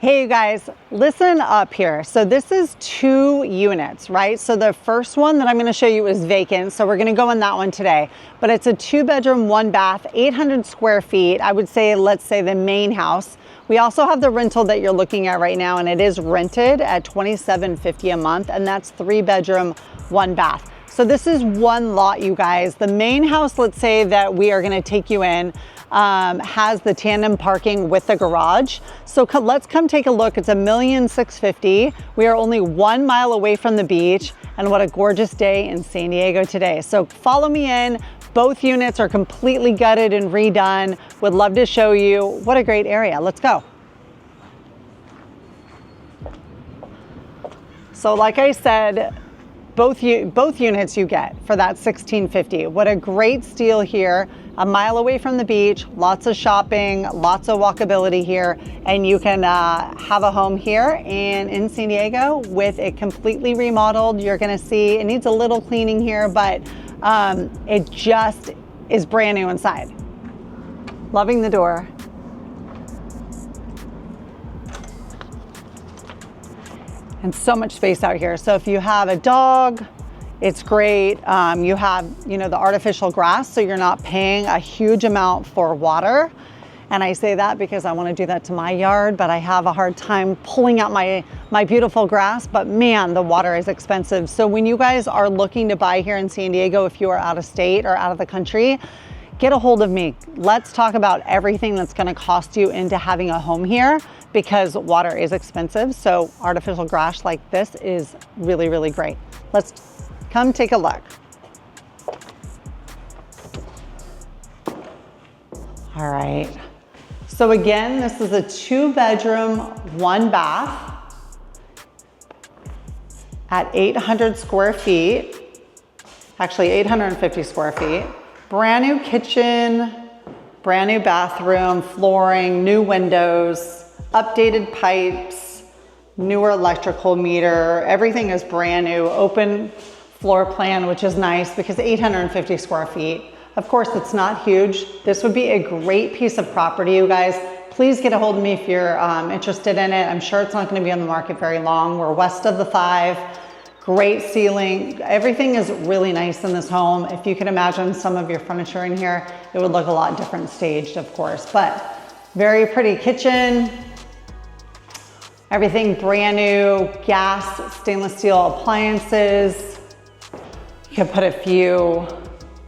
Hey you guys, listen up here. So this is 2 units, right? So the first one that I'm going to show you is vacant. So we're going to go in that one today, but it's a 2-bedroom, 1-bath, 800 square feet. I would say, let's say the main house. We also have the rental that you're looking at right now, and it is rented at $27.50 a month, and that's 3-bedroom, 1-bath. So this is one lot, you guys. The main house, let's say that we are going to take you in, has the tandem parking with the garage. So let's come take a look. It's $1,650,000. We are only 1 mile away from the beach, and what a gorgeous day in San Diego today. So follow me in. Both units are completely gutted and redone. Would love to show you. What a great area. Let's go. So like I said, both units you get for that $1,650. What a great steal here. A mile away from the beach, lots of shopping, lots of walkability here, and you can have a home here in San Diego with it completely remodeled. You're gonna see it needs a little cleaning here, but it just is brand new inside. Loving the door. And so much space out here. So if you have a dog, it's great. You have, the artificial grass, so you're not paying a huge amount for water. And I say that because I want to do that to my yard, but I have a hard time pulling out my beautiful grass. But man, the water is expensive. So when you guys are looking to buy here in San Diego, if you are out of state or out of the country, get a hold of me. Let's talk about everything that's going to cost you into having a home here, because water is expensive. So artificial grass like this is really, really great. Let's come take a look. All right. So again, this is a 2-bedroom, 1-bath at 800 square feet. Actually 850 square feet. Brand new kitchen, brand new bathroom, flooring, new windows, updated pipes, newer electrical meter. Everything is brand new, open floor plan, which is nice because 850 square feet. Of course, it's not huge. This would be a great piece of property, you guys. Please get a hold of me if you're interested in it. I'm sure it's not going to be on the market very long. We're west of the 5. Great ceiling. Everything is really nice in this home. If you can imagine some of your furniture in here, it would look a lot different staged, of course. But very pretty kitchen. Everything brand new. Gas, stainless steel appliances. You can put a few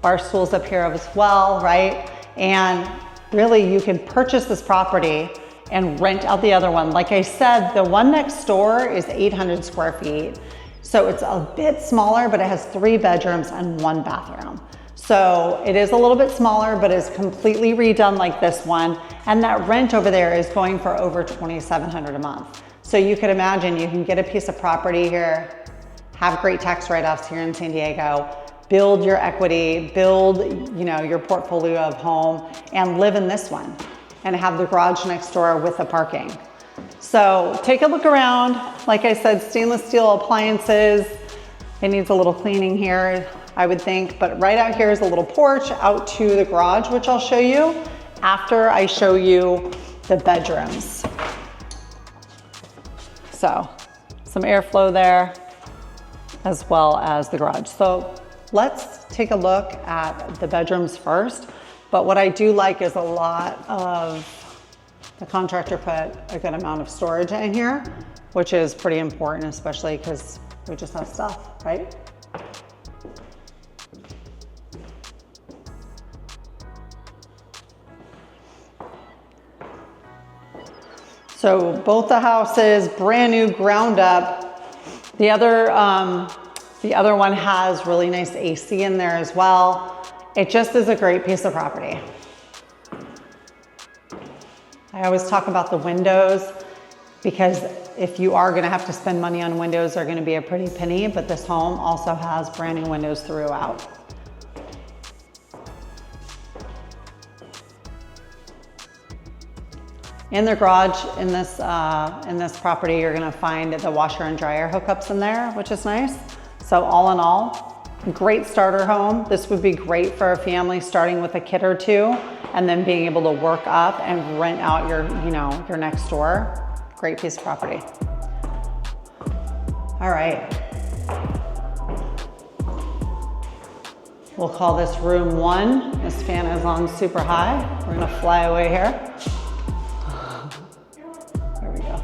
bar stools up here as well, right? And really you can purchase this property and rent out the other one. Like I said, the one next door is 800 square feet. So it's a bit smaller, but it has 3 bedrooms and 1 bathroom. So it is a little bit smaller, but is completely redone like this one. And that rent over there is going for over $2,700 a month. So you could imagine you can get a piece of property here, have great tax write-offs here in San Diego, build your equity, build your portfolio of home, and live in this one and have the garage next door with the parking. So take a look around. Like I said, stainless steel appliances. It needs a little cleaning here, I would think, but right out here is a little porch out to the garage, which I'll show you after I show you the bedrooms. So some airflow there, as well as the garage. So let's take a look at the bedrooms first. But what I do like is a lot of the contractor put a good amount of storage in here, which is pretty important, especially because we just have stuff, right? So both the houses, brand new, ground up. The other one has really nice AC in there as well. It just is a great piece of property. I always talk about the windows because if you are going to have to spend money on windows, they're going to be a pretty penny, but this home also has brand new windows throughout. In the garage, in this property, you're going to find the washer and dryer hookups in there, which is nice. So all in all, great starter home. This would be great for a family starting with a kid or 2 and then being able to work up and rent out your, your next door. Great piece of property. All right. We'll call this room 1. This fan is on super high. We're gonna fly away here. There we go.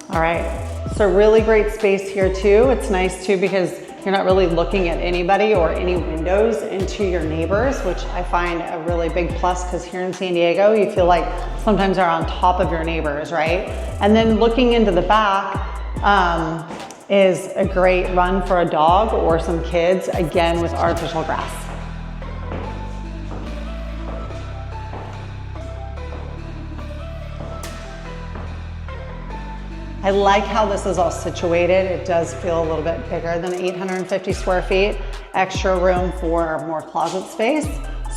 All right, so really great space here too. It's nice too because you're not really looking at anybody or any windows into your neighbors, which I find a really big plus because here in San Diego, you feel like sometimes they're on top of your neighbors, right? And then looking into the back is a great run for a dog or some kids, again with artificial grass. I like how this is all situated. It does feel a little bit bigger than 850 square feet. Extra room for more closet space.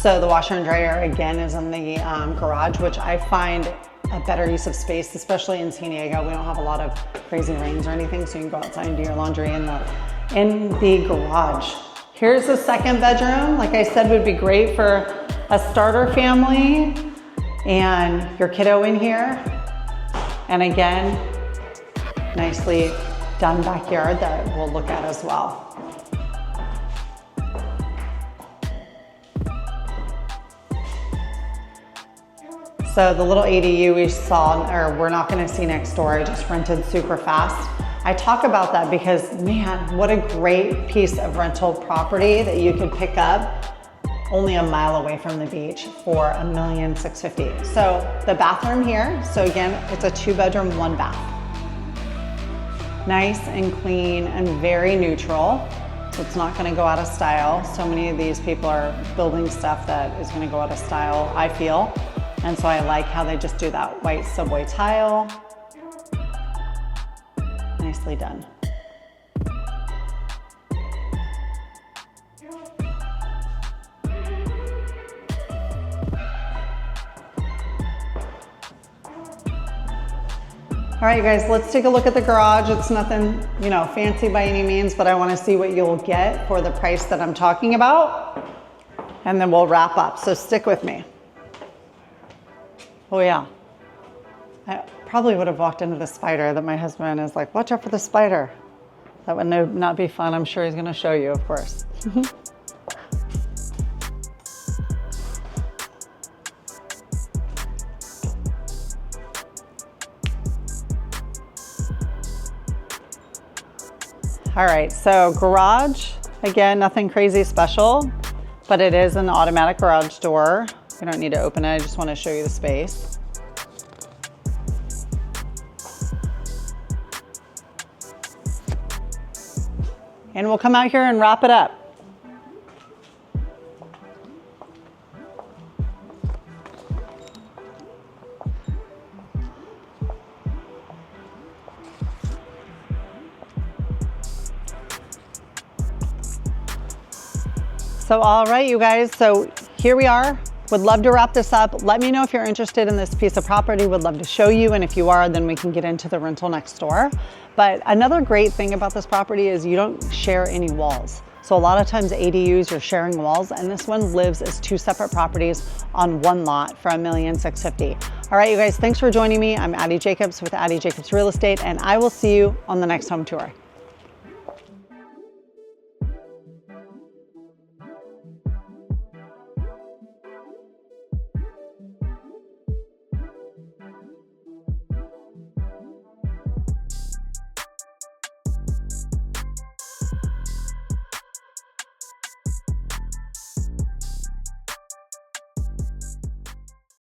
So the washer and dryer again is in the garage, which I find a better use of space, especially in San Diego. We don't have a lot of crazy rains or anything, so you can go outside and do your laundry in the garage. Here's the second bedroom. Like I said, would be great for a starter family and your kiddo in here. And again, nicely done backyard that we'll look at as well. So the little ADU we saw, or we're not gonna see next door, I just rented super fast. I talk about that because, man, what a great piece of rental property that you could pick up only a mile away from the beach for $1,650,000. So the bathroom here, so again, it's a 2-bedroom, 1 bath. Nice and clean and very neutral. So it's not gonna go out of style. So many of these people are building stuff that is gonna go out of style, I feel. And so I like how they just do that white subway tile. Nicely done. All right, you guys, let's take a look at the garage. It's nothing, you know, fancy by any means, but I wanna see what you'll get for the price that I'm talking about. And then we'll wrap up, so stick with me. Oh yeah, I probably would have walked into the spider that my husband is like, watch out for the spider. That would not be fun. I'm sure he's gonna show you, of course. All right, so garage, again, nothing crazy special, but it is an automatic garage door. You don't need to open it, I just want to show you the space. And we'll come out here and wrap it up. So all right, you guys, so here we are. Would love to wrap this up. Let me know if you're interested in this piece of property. Would love to show you, and if you are, then we can get into the rental next door. But another great thing about this property is you don't share any walls. So a lot of times ADUs, you're sharing walls, and this one lives as 2 separate properties on 1 lot for $1,650,000. All right, you guys, thanks for joining me. I'm Addie Jacobs with Addie Jacobs Real Estate, and I will see you on the next home tour.